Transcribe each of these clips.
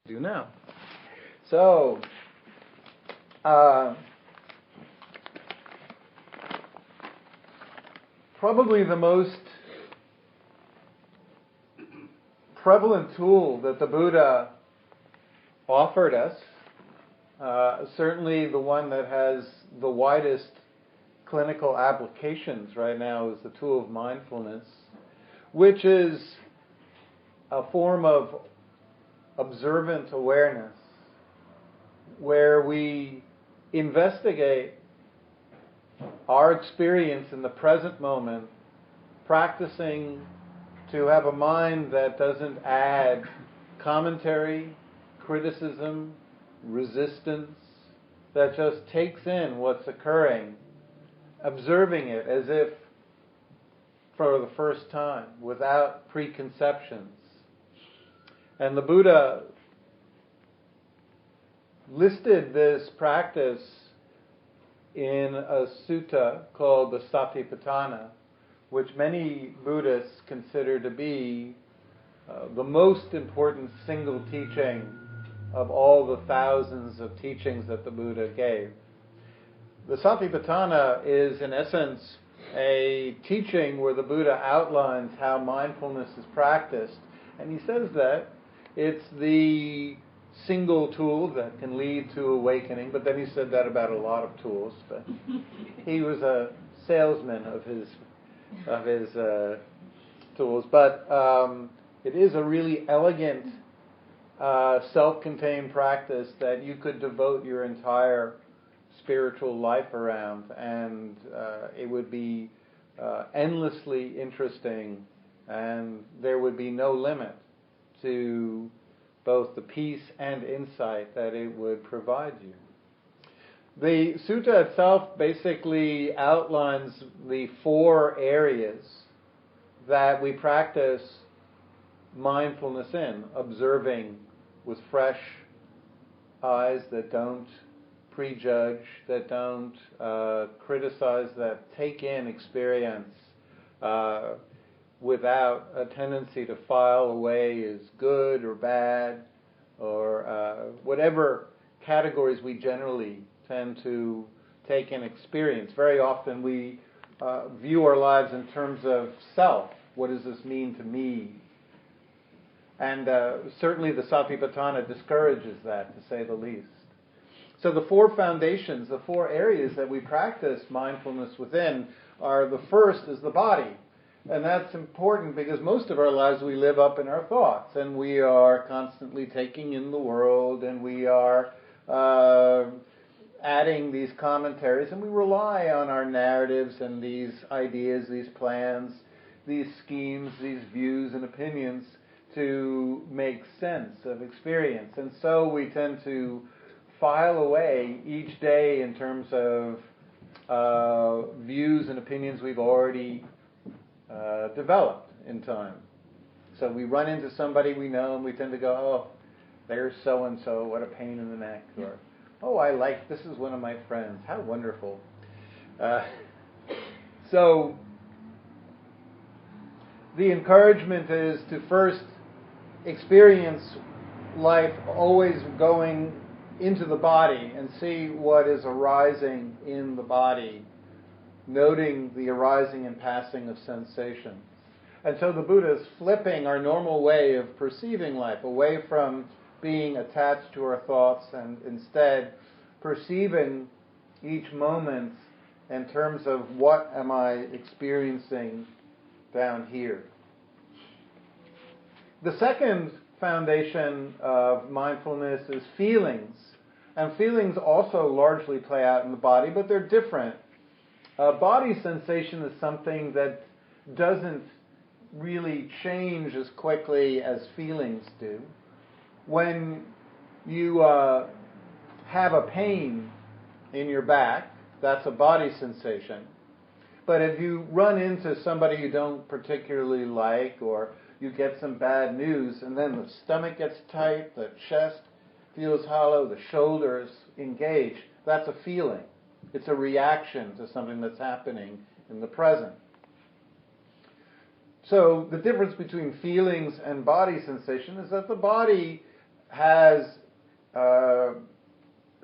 do now. So, probably the most prevalent tool that the Buddha offered us, certainly the one that has the widest clinical applications right now, is the tool of mindfulness, which is a form of observant awareness where we investigate our experience in the present moment, practicing to have a mind that doesn't add commentary, criticism, resistance, that just takes in what's occurring, observing it as if for the first time, without preconceptions. And the Buddha listed this practice in a sutta called the Satipatthana, which many Buddhists consider to be the most important single teaching of all the thousands of teachings that the Buddha gave. The Satipatthana is, in essence, a teaching where the Buddha outlines how mindfulness is practiced. And he says that it's the single tool that can lead to awakening, but then he said that about a lot of tools. But he was a salesman of his tools. But it is a really elegant, self-contained practice that you could devote your entire spiritual life around, and it would be endlessly interesting, and there would be no limit to both the peace and insight that it would provide you. The sutta itself basically outlines the 4 areas that we practice mindfulness in: observing with fresh eyes that don't prejudge, that don't criticize, that take in experience without a tendency to file away as good or bad, or whatever categories we generally tend to take in experience. Very often we view our lives in terms of self. What does this mean to me? And certainly the Satipatthana discourages that, to say the least. So the 4 foundations, the 4 areas that we practice mindfulness within are: the first is the body. And that's important because most of our lives we live up in our thoughts, and we are constantly taking in the world, and we are adding these commentaries, and we rely on our narratives and these ideas, these plans, these schemes, these views and opinions to make sense of experience. And so we tend to file away each day in terms of views and opinions we've already developed in time. So we run into somebody we know and we tend to go, oh, there's so-and-so, what a pain in the neck. Or, oh, this is one of my friends, how wonderful. So the encouragement is to first experience life always going into the body and see what is arising in the body, noting the arising and passing of sensations. And so the Buddha is flipping our normal way of perceiving life away from being attached to our thoughts and instead perceiving each moment in terms of what am I experiencing down here. The second foundation of mindfulness is feelings. And feelings also largely play out in the body, but they're different. Body sensation is something that doesn't really change as quickly as feelings do. When you have a pain in your back, that's a body sensation. But if you run into somebody you don't particularly like, or you get some bad news, and then the stomach gets tight, the chest feels hollow, the shoulders engage, that's a feeling. It's a reaction to something that's happening in the present. So the difference between feelings and body sensation is that the body has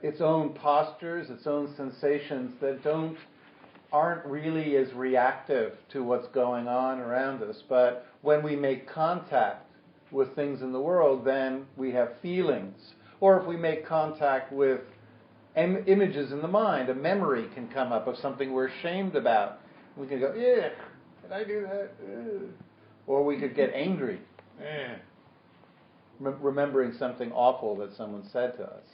its own postures, its own sensations that aren't really as reactive to what's going on around us. But when we make contact with things in the world, then we have feelings. Or if we make contact with images in the mind, a memory can come up of something we're ashamed about. We can go, yeah, did I do that? Or we could get angry, remembering something awful that someone said to us.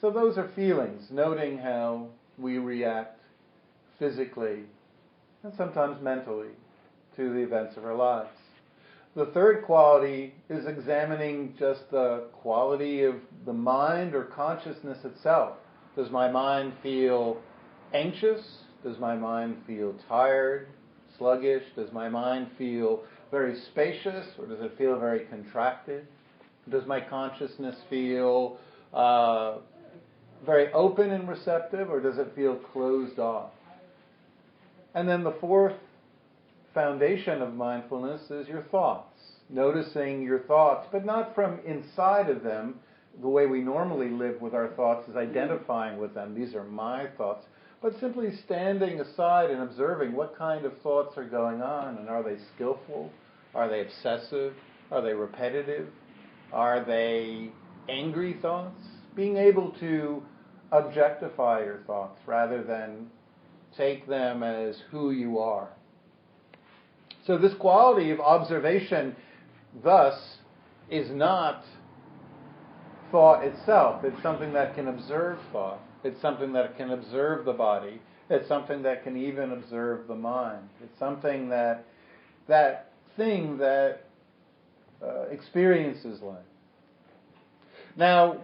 So those are feelings, noting how we react physically and sometimes mentally to the events of our lives. The third quality is examining just the quality of the mind or consciousness itself. Does my mind feel anxious? Does my mind feel tired, sluggish? Does my mind feel very spacious, or does it feel very contracted? Does my consciousness feel very open and receptive, or does it feel closed off? And then the fourth foundation of mindfulness is your thoughts. Noticing your thoughts, but not from inside of them. The way we normally live with our thoughts is identifying with them. These are my thoughts. But simply standing aside and observing what kind of thoughts are going on, and are they skillful? Are they obsessive? Are they repetitive? Are they angry thoughts? Being able to objectify your thoughts rather than take them as who you are. So this quality of observation, thus, is not thought itself. It's something that can observe thought. It's something that can observe the body. It's something that can even observe the mind. It's something that experiences life. Now,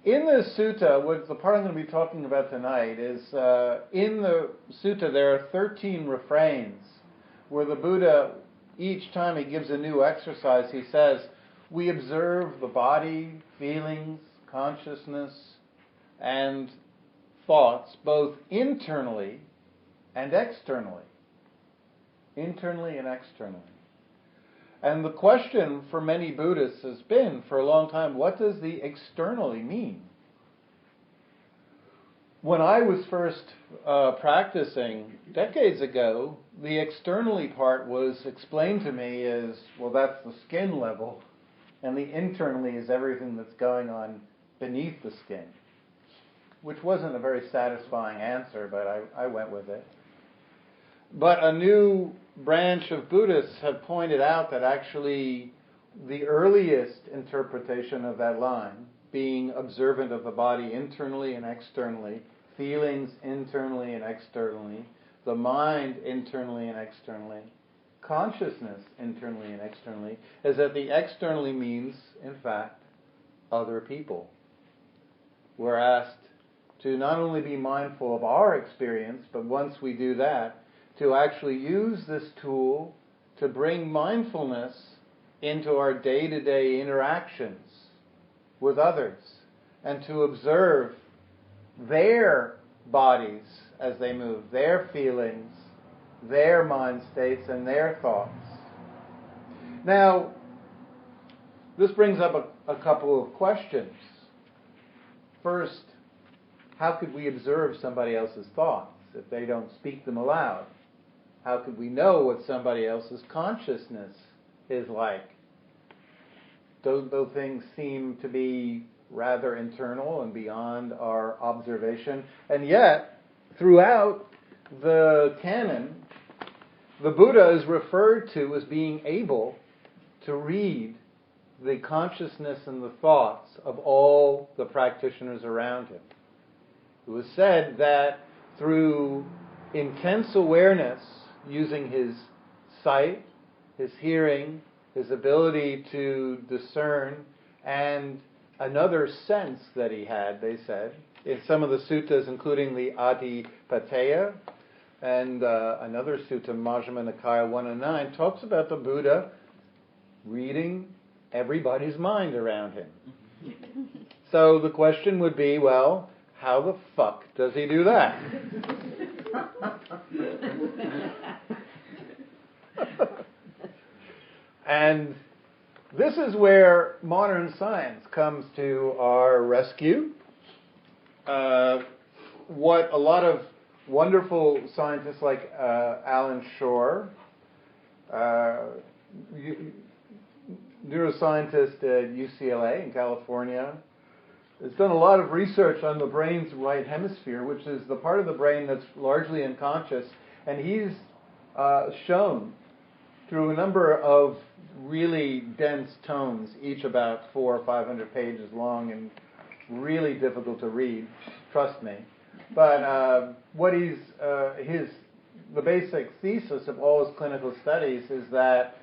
in the sutta, what the part I'm going to be talking about tonight is, in the sutta there are 13 refrains where the Buddha, each time he gives a new exercise, he says, we observe the body, feelings, consciousness, and thoughts, both internally and externally. Internally and externally. And the question for many Buddhists has been, for a long time, what does the externally mean? When I was first practicing decades ago, the externally part was explained to me as, well, that's the skin level, and the internally is everything that's going on beneath the skin, which wasn't a very satisfying answer, but I went with it. But a new branch of Buddhists have pointed out that actually the earliest interpretation of that line, being observant of the body internally and externally, feelings internally and externally, the mind internally and externally, consciousness internally and externally, is that the externally means, in fact, other people. We're asked to not only be mindful of our experience, but once we do that, to actually use this tool to bring mindfulness into our day-to-day interactions with others, and to observe their bodies as they move, their feelings, their mind states, and their thoughts. Now, this brings up a couple of questions. First, how could we observe somebody else's thoughts if they don't speak them aloud? How could we know what somebody else's consciousness is like? Those things seem to be rather internal and beyond our observation. And yet, throughout the canon, the Buddha is referred to as being able to read the consciousness and the thoughts of all the practitioners around him. It was said that through intense awareness, using his sight, his hearing, his ability to discern, and another sense that he had, they said, in some of the suttas, including the Adipateya, and another sutta, Majjhima Nikaya 109, talks about the Buddha reading everybody's mind around him. So the question would be, well, how the fuck does he do that? And this is where modern science comes to our rescue. What a lot of wonderful scientists like Alan Shore, neuroscientist at UCLA in California, has done a lot of research on the brain's right hemisphere, which is the part of the brain that's largely unconscious, and he's shown through a number of really dense tomes, each about 400 or 500 pages long and really difficult to read, trust me. But what the basic thesis of all his clinical studies is that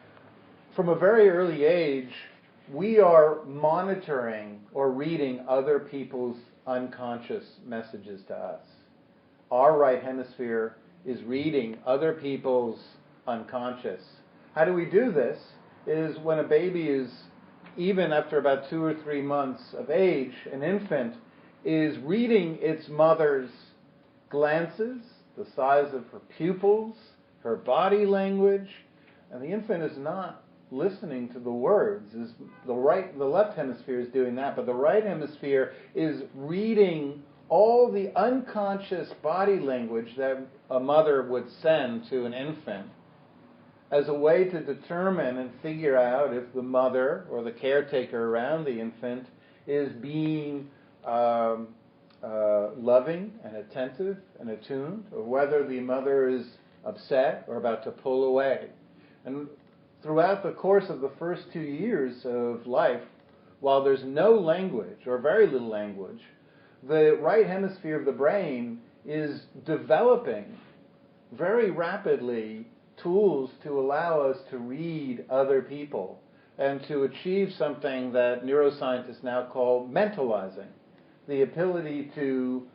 from a very early age, we are monitoring or reading other people's unconscious messages to us. Our right hemisphere is reading other people's unconscious. How do we do this? Is when a baby is, even after about 2 or 3 months of age, an infant is reading its mother's glances, the size of her pupils, her body language, and the infant is not listening to the words. The left hemisphere is doing that, but the right hemisphere is reading all the unconscious body language that a mother would send to an infant as a way to determine and figure out if the mother or the caretaker around the infant is being loving and attentive and attuned, or whether the mother is upset or about to pull away. And throughout the course of the first 2 years of life, while there's no language or very little language, the right hemisphere of the brain is developing very rapidly tools to allow us to read other people and to achieve something that neuroscientists now call mentalizing, the ability to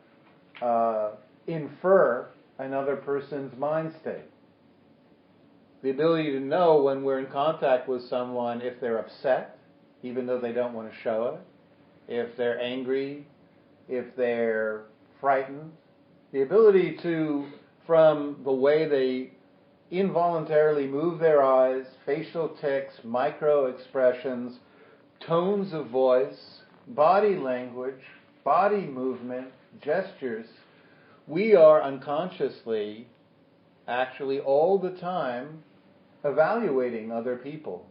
infer another person's mind state. The ability to know when we're in contact with someone if they're upset, even though they don't want to show it, if they're angry, if they're frightened. The ability to, from the way they involuntarily move their eyes, facial tics, micro expressions, tones of voice, body language, body movement, gestures, we are unconsciously, actually all the time, evaluating other people,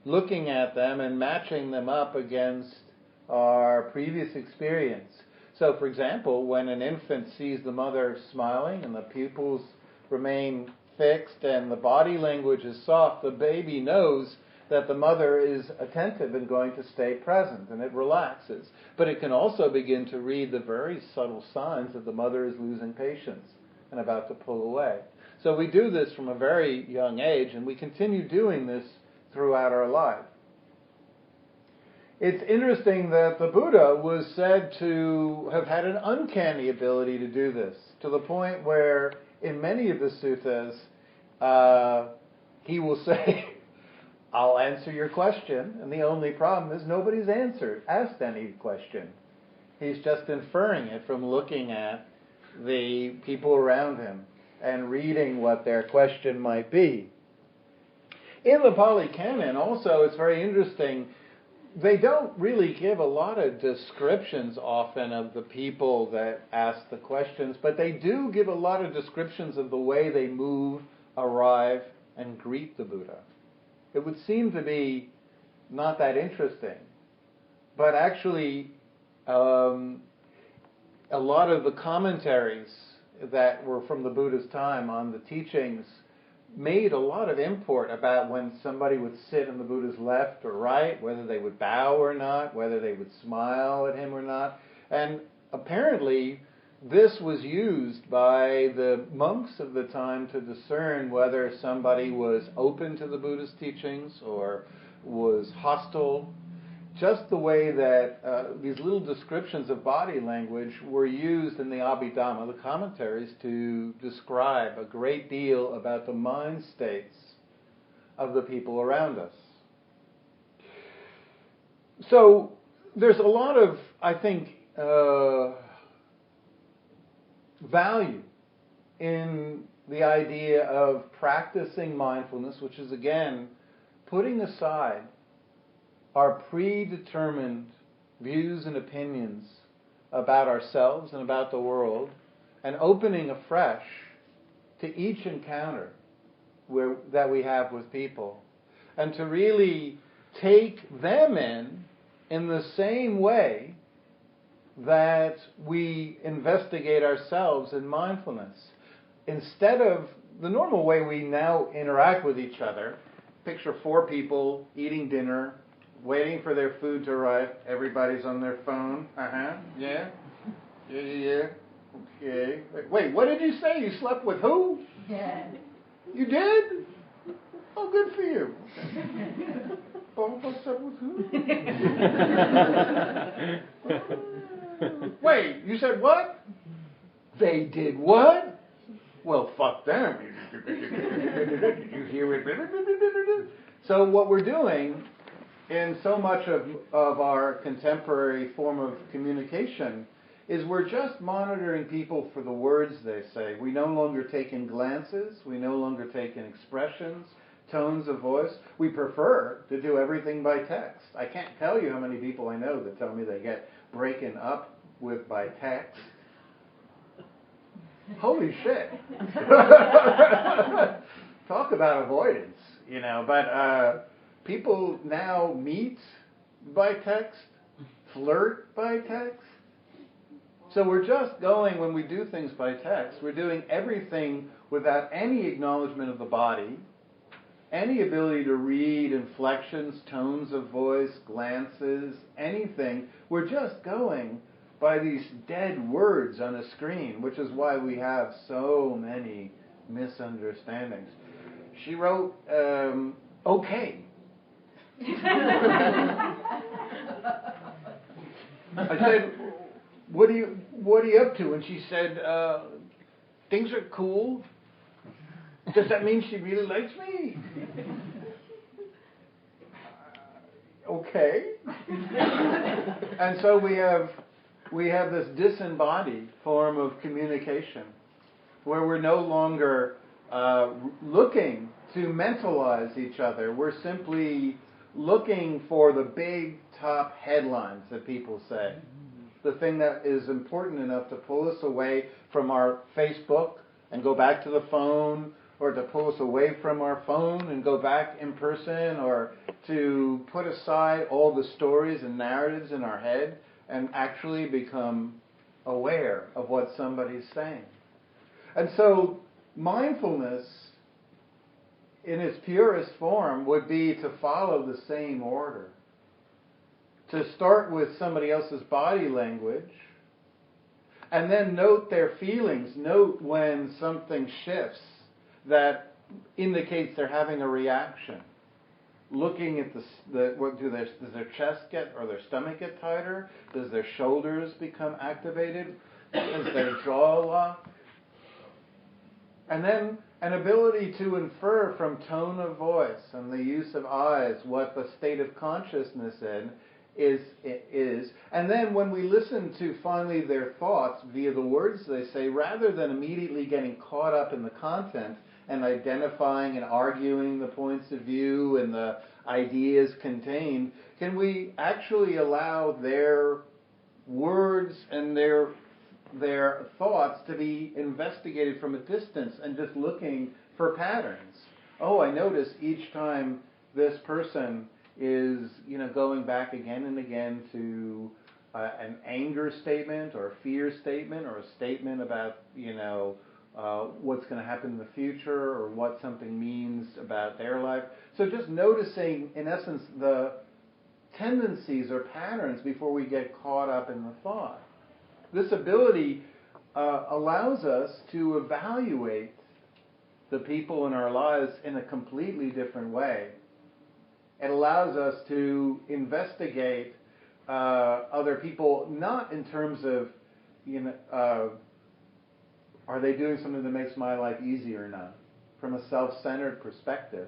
looking at them and matching them up against our previous experience. So, for example, when an infant sees the mother smiling and the pupils remain fixed and the body language is soft, the baby knows that the mother is attentive and going to stay present, and it relaxes. But it can also begin to read the very subtle signs that the mother is losing patience and about to pull away. So we do this from a very young age, and we continue doing this throughout our life. It's interesting that the Buddha was said to have had an uncanny ability to do this, to the point where in many of the suttas, he will say, I'll answer your question, and the only problem is nobody's asked any question. He's just inferring it from looking at the people around him and reading what their question might be. In the Pali Canon also, it's very interesting, they don't really give a lot of descriptions often of the people that ask the questions, but they do give a lot of descriptions of the way they move, arrive, and greet the Buddha. It would seem to be not that interesting, but actually a lot of the commentaries that were from the Buddha's time on the teachings made a lot of import about when somebody would sit in the Buddha's left or right, whether they would bow or not, whether they would smile at him or not. And apparently this was used by the monks of the time to discern whether somebody was open to the Buddha's teachings or was hostile. Just the way that these little descriptions of body language were used in the Abhidhamma, the commentaries, to describe a great deal about the mind states of the people around us. So there's a lot of, I think, value in the idea of practicing mindfulness, which is, again, putting aside our predetermined views and opinions about ourselves and about the world, and opening afresh to each encounter that we have with people, and to really take them in the same way that we investigate ourselves in mindfulness. Instead of the normal way we now interact with each other, picture 4 people eating dinner, waiting for their food to arrive. Everybody's on their phone. Yeah. Okay. Wait, what did you say? You slept with who? Yeah. You did? Oh, good for you. Both of us slept with who? Wait, you said what? They did what? Well, fuck them. You hear it? So what we're doing in so much of our contemporary form of communication is we're just monitoring people for the words they say. We no longer take in glances. We no longer take in expressions, tones of voice. We prefer to do everything by text. I can't tell you how many people I know that tell me they get broken up with by text. Holy shit. Talk about avoidance, but people now meet by text, flirt by text. So we're just going, when we do things by text, we're doing everything without any acknowledgement of the body, any ability to read inflections, tones of voice, glances, anything. We're just going by these dead words on a screen, which is why we have so many misunderstandings. She wrote, okay. I said, what are you up to? And she said, things are cool. Does that mean she really likes me? Okay. And so we have this disembodied form of communication where we're no longer looking to mentalize each other. We're simply looking for the big top headlines that people say. The thing that is important enough to pull us away from our Facebook and go back to the phone, or to pull us away from our phone and go back in person, or to put aside all the stories and narratives in our head and actually become aware of what somebody's saying. And so mindfulness, in its purest form, would be to follow the same order. To start with somebody else's body language, and then note their feelings. Note when something shifts that indicates they're having a reaction. Looking at does their chest get, or their stomach get tighter? Does their shoulders become activated? Does their jaw lock? And then an ability to infer from tone of voice and the use of eyes what the state of consciousness is. And then when we listen to finally their thoughts via the words they say, rather than immediately getting caught up in the content and identifying and arguing the points of view and the ideas contained, can we actually allow their words and their thoughts to be investigated from a distance and just looking for patterns? Oh, I notice each time this person is, going back again and again to an anger statement or a fear statement or a statement about, what's going to happen in the future or what something means about their life. So just noticing, in essence, the tendencies or patterns before we get caught up in the thought. This ability allows us to evaluate the people in our lives in a completely different way. It allows us to investigate other people, not in terms of, are they doing something that makes my life easier or not, from a self-centered perspective,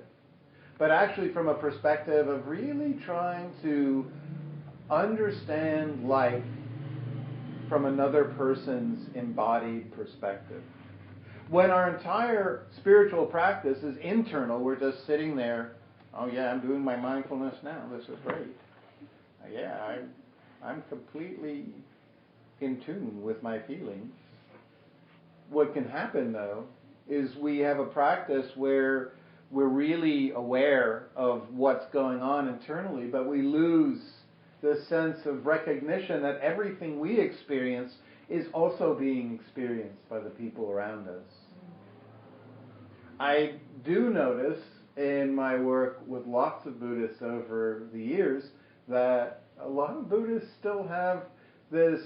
but actually from a perspective of really trying to understand life from another person's embodied perspective. When our entire spiritual practice is internal, we're just sitting there, oh yeah, I'm doing my mindfulness now, this is great. yeah, I'm completely in tune with my feelings. What can happen, though, is we have a practice where we're really aware of what's going on internally, but we lose the sense of recognition that everything we experience is also being experienced by the people around us. I do notice in my work with lots of Buddhists over the years that a lot of Buddhists still have this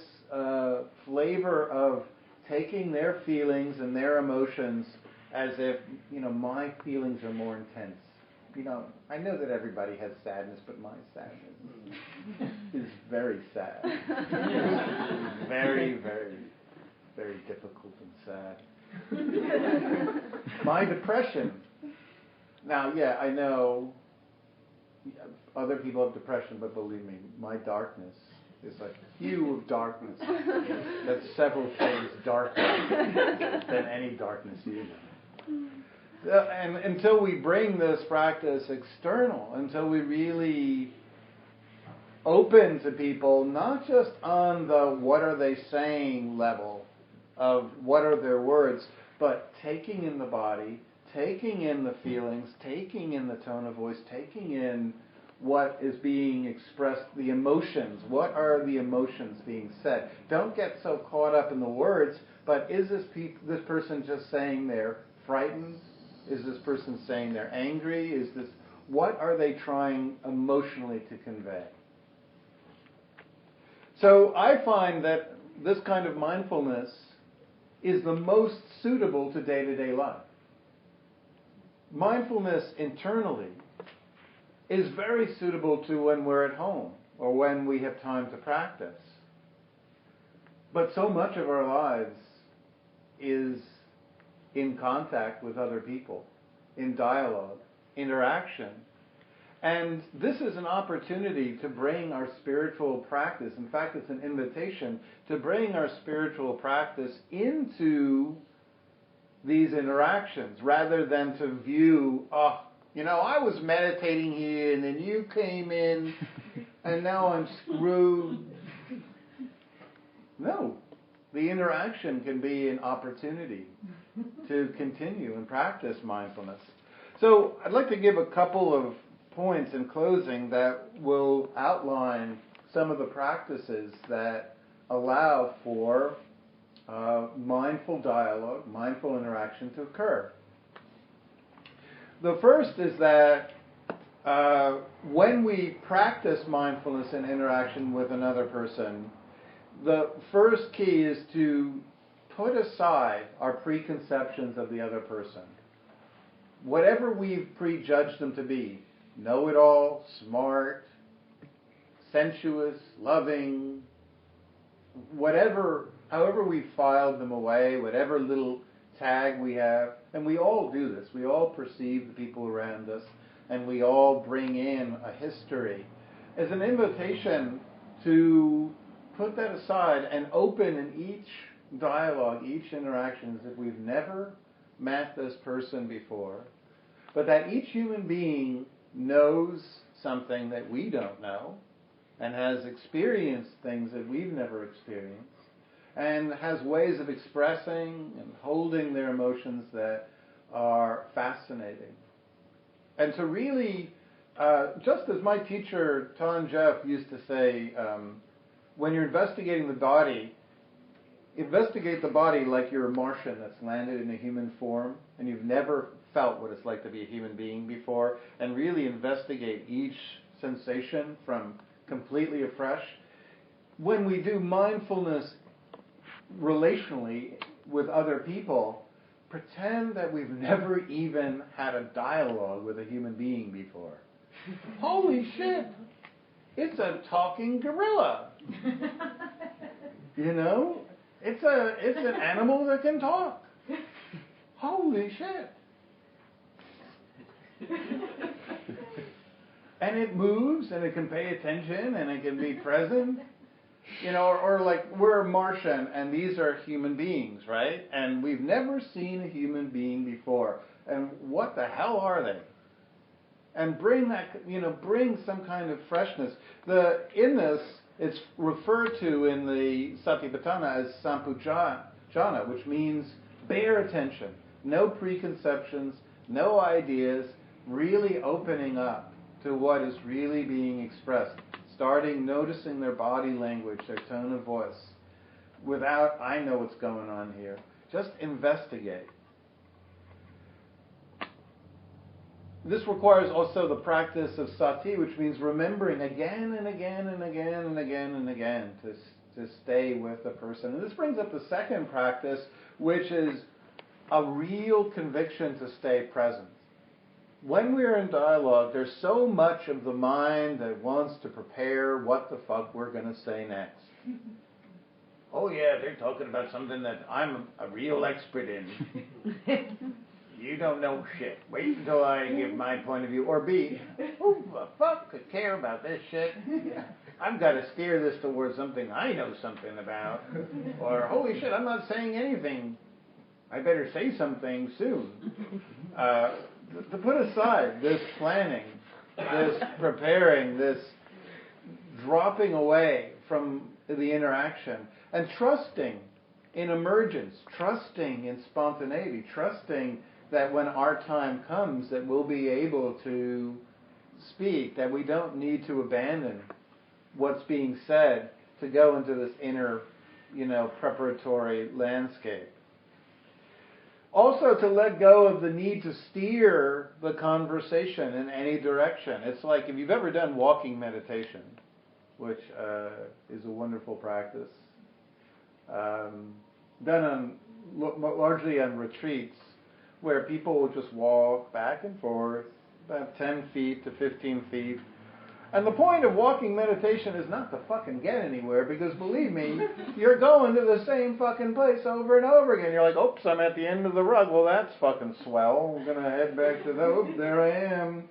flavor of taking their feelings and their emotions as if, my feelings are more intense. I know that everybody has sadness, but my sadness is very sad. Very, very, very difficult and sad. My depression. Now, yeah, I know other people have depression, but believe me, my darkness is a hue of darkness that's several shades darker than any darkness you know. And until we bring this practice external, until we really open to people, not just on the what are they saying level of what are their words, but taking in the body, taking in the feelings, taking in the tone of voice, taking in what is being expressed, the emotions. What are the emotions being said? Don't get so caught up in the words, but is this person just saying they're frightened? Is this person saying they're angry? What are they trying emotionally to convey? So I find that this kind of mindfulness is the most suitable to day-to-day life. Mindfulness internally is very suitable to when we're at home or when we have time to practice. But so much of our lives is in contact with other people, in dialogue, interaction. And this is an opportunity to bring our spiritual practice. In fact, it's an invitation to bring our spiritual practice into these interactions rather than to view, I was meditating here and then you came in and now I'm screwed. No. The interaction can be an opportunity to continue and practice mindfulness. So I'd like to give a couple of points in closing that will outline some of the practices that allow for mindful dialogue, mindful interaction to occur. The first is that when we practice mindfulness in interaction with another person, the first key is to put aside our preconceptions of the other person. Whatever we've prejudged them to be, know-it-all, smart, sensuous, loving, however we filed them away, whatever little tag we have, and we all do this. We all perceive the people around us, and we all bring in a history. As an invitation to put that aside and open in each dialogue, each interaction, as if we've never met this person before, but that each human being knows something that we don't know and has experienced things that we've never experienced and has ways of expressing and holding their emotions that are fascinating. And to really, just as my teacher, Ton Jeff, used to say, when you're investigating the body, investigate the body like you're a Martian that's landed in a human form and you've never felt what it's like to be a human being before, and really investigate each sensation from completely afresh. When we do mindfulness relationally with other people, pretend that we've never even had a dialogue with a human being before. Holy shit! It's a talking gorilla. It's an animal that can talk. Holy shit! And it moves, and it can pay attention, and it can be present. Or like we're Martian, and these are human beings, right? And we've never seen a human being before. And what the hell are they? and bring that, bring some kind of freshness. In this, it's referred to in the Satipatthana as sampujana, which means bare attention, no preconceptions, no ideas, really opening up to what is really being expressed, starting noticing their body language, their tone of voice, without, I know what's going on here. Just investigate. This requires also the practice of sati, which means remembering again and again and again and again and again to stay with the person. And this brings up the second practice, which is a real conviction to stay present. When we're in dialogue, there's so much of the mind that wants to prepare what the fuck we're going to say next. Oh yeah, they're talking about something that I'm a real expert in. You don't know shit. Wait until I give my point of view. Or B, who the fuck could care about this shit? I've got to steer this towards something I know something about. Or, holy shit, I'm not saying anything. I better say something soon. To put aside this planning, this preparing, this dropping away from the interaction, and trusting in emergence, trusting in spontaneity, trusting that when our time comes that we'll be able to speak, that we don't need to abandon what's being said to go into this inner, preparatory landscape. Also to let go of the need to steer the conversation in any direction. It's like if you've ever done walking meditation, which is a wonderful practice, done largely on retreats, where people will just walk back and forth, about 10 feet to 15 feet. And the point of walking meditation is not to fucking get anywhere, because believe me, you're going to the same fucking place over and over again. You're like, oops, I'm at the end of the rug. Well, that's fucking swell. I'm going to head back to there I am.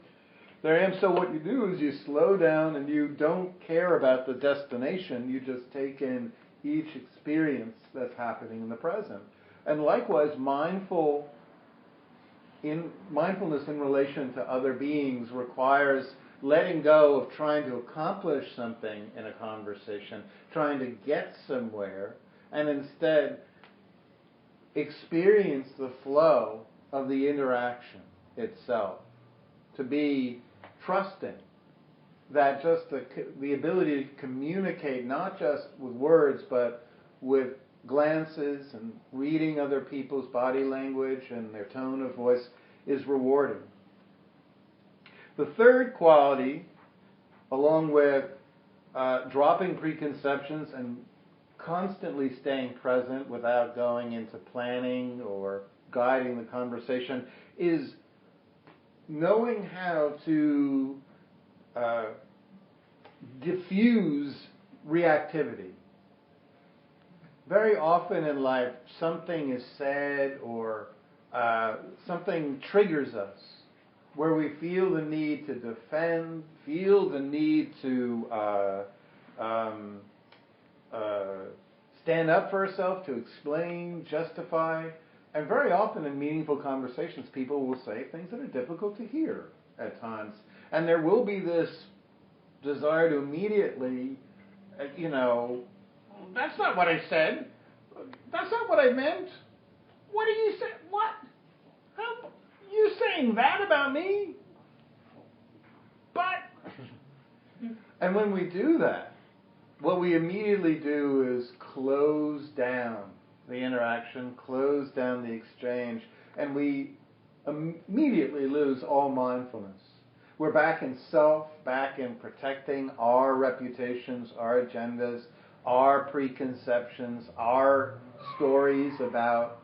There I am. So what you do is you slow down and you don't care about the destination. You just take in each experience that's happening in the present. And likewise, mindfulness in relation to other beings requires letting go of trying to accomplish something in a conversation, trying to get somewhere, and instead experience the flow of the interaction itself. To be trusting that just the ability to communicate not just with words but with glances and reading other people's body language and their tone of voice is rewarding. The third quality, along with dropping preconceptions and constantly staying present without going into planning or guiding the conversation, is knowing how to diffuse reactivity. Very often in life, something is said or something triggers us, where we feel the need to defend, feel the need to stand up for ourselves, to explain, justify. And very often in meaningful conversations, people will say things that are difficult to hear at times. And there will be this desire to immediately, that's not what I said. That's not what I meant. What are you saying? What? How? You saying that about me? But... And when we do that, what we immediately do is close down the interaction, close down the exchange, and we immediately lose all mindfulness. We're back in self, back in protecting our reputations, our agendas, our preconceptions, our stories about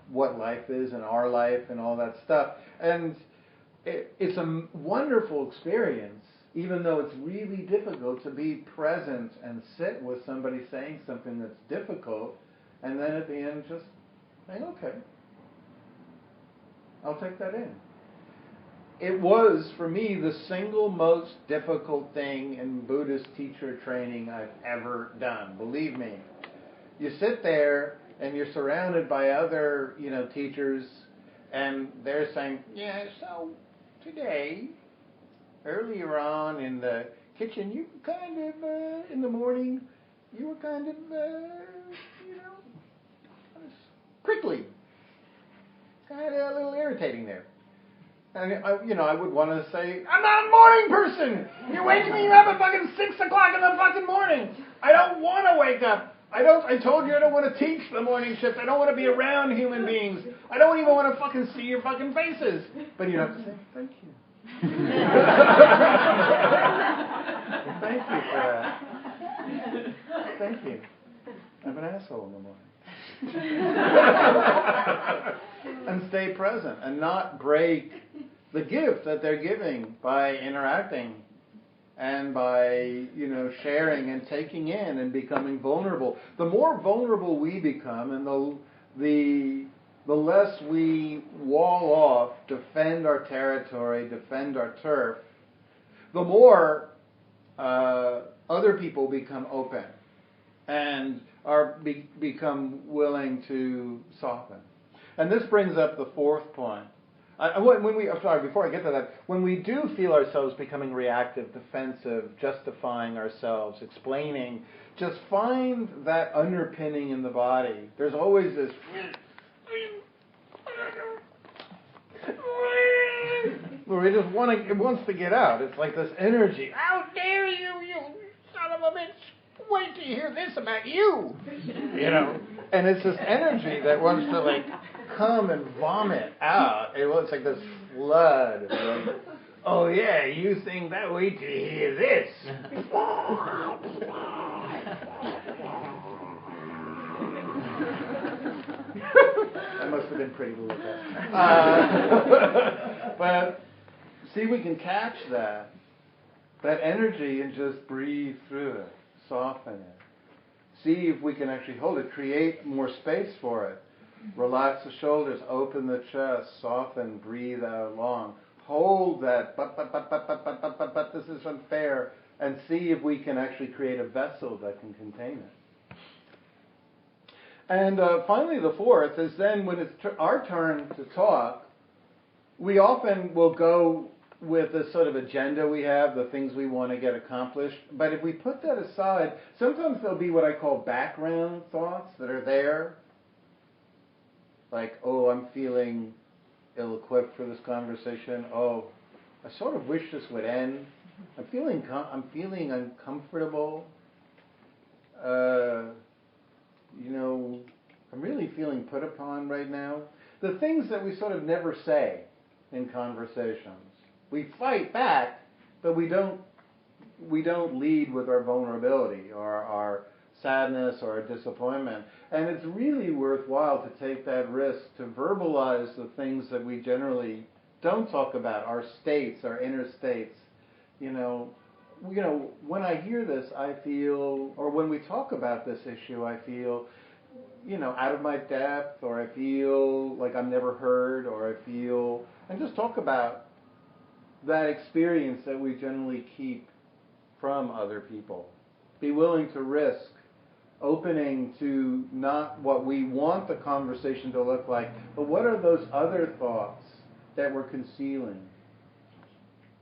what life is and our life and all that stuff. And it's a wonderful experience, even though it's really difficult, to be present and sit with somebody saying something that's difficult, and then at the end just saying, okay, I'll take that in. It was, for me, the single most difficult thing in Buddhist teacher training I've ever done. Believe me. You sit there and you're surrounded by other, teachers, and they're saying, yeah, so today earlier on in the kitchen, you kind of, in the morning, you were kind of, prickly. Kind of a little irritating there. And, I would want to say, I'm not a morning person. You're waking me up at fucking 6 o'clock in the fucking morning. I don't want to wake up. I told you I don't want to teach the morning shift. I don't want to be around human beings. I don't even want to fucking see your fucking faces. But you have to say, thank you. Thank you for that. Thank you. I'm an asshole in the morning. And stay present and not break the gift that they're giving by interacting and by, sharing and taking in and becoming vulnerable. The more vulnerable we become and the less we wall off, defend our territory, defend our turf, the more other people become open and become willing to soften. And this brings up the fourth point. Before I get to that, when we do feel ourselves becoming reactive, defensive, justifying ourselves, explaining, just find that underpinning in the body. There's always this where it wants to get out. It's like this energy. How dare you, you son of a bitch! Wait till you hear this about you. And it's this energy that wants to come and vomit out. It's like this flood. Oh yeah, you think that? Wait till you hear this. That must have been pretty good. But see, we can catch that energy and just breathe through it, soften it. See if we can actually hold it, create more space for it. Relax the shoulders, open the chest, soften, breathe out long. Hold that, but, this is unfair, and see if we can actually create a vessel that can contain it. And finally, the fourth is then when it's our turn to talk, we often will go with the sort of agenda we have, the things we want to get accomplished. But if we put that aside, sometimes there'll be what I call background thoughts that are there. Like, oh, I'm feeling ill-equipped for this conversation. Oh, I sort of wish this would end. I'm feeling uncomfortable. I'm really feeling put upon right now. The things that we sort of never say in conversations. We fight back, but we don't lead with our vulnerability or our sadness or our disappointment. And it's really worthwhile to take that risk to verbalize the things that we generally don't talk about, our states, our inner states. When I hear this, I feel, or when we talk about this issue, I feel, out of my depth, or I feel like I'm never heard, or I feel, and just talk about that experience that we generally keep from other people. Be willing to risk opening to not what we want the conversation to look like, but what are those other thoughts that we're concealing?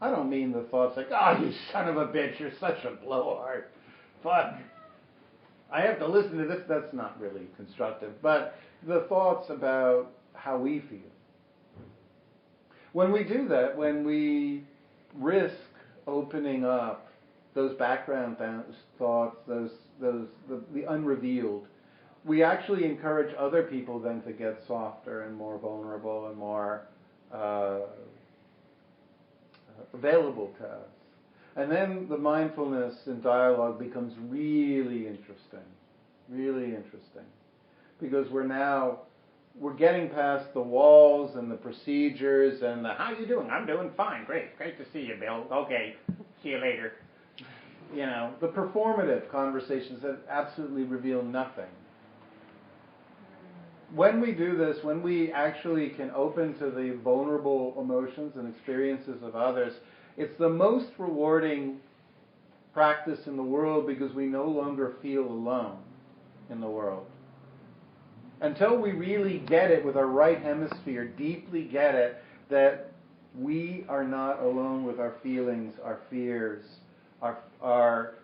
I don't mean the thoughts like, oh, you son of a bitch, you're such a blowhard. Fuck. I have to listen to this. That's not really constructive. But the thoughts about how we feel. When we do that, when we risk opening up those background thoughts, the unrevealed, we actually encourage other people then to get softer and more vulnerable and more available to us. And then the mindfulness and dialogue becomes really interesting. Because we're getting past the walls and the procedures and the, how you doing? I'm doing fine. Great to see you, Bill. Okay, see you later. The performative conversations that absolutely reveal nothing. When we do this, when we actually can open to the vulnerable emotions and experiences of others, it's the most rewarding practice in the world because we no longer feel alone in the world. Until we really get it with our right hemisphere, deeply get it, that we are not alone with our feelings, our fears, our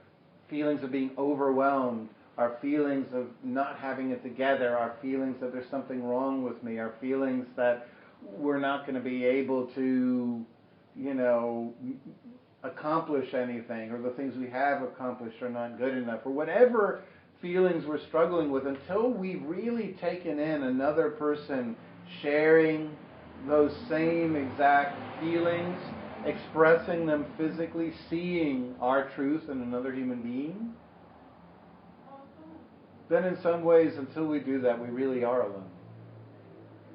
feelings of being overwhelmed, our feelings of not having it together, our feelings that there's something wrong with me, our feelings that we're not going to be able to, accomplish anything, or the things we have accomplished are not good enough, or whatever feelings we're struggling with, until we've really taken in another person sharing those same exact feelings, expressing them physically, seeing our truth in another human being, then in some ways, until we do that, we really are alone.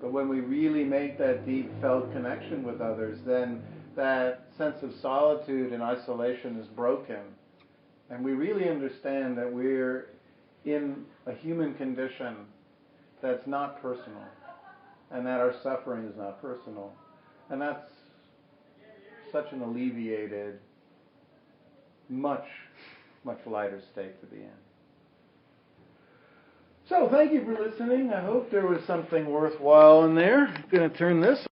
But when we really make that deep felt connection with others, then that sense of solitude and isolation is broken. And we really understand that we're in a human condition that's not personal, and that our suffering is not personal. And that's such an alleviated, much, much lighter state to be in. So thank you for listening. I hope there was something worthwhile in there. I'm going to turn this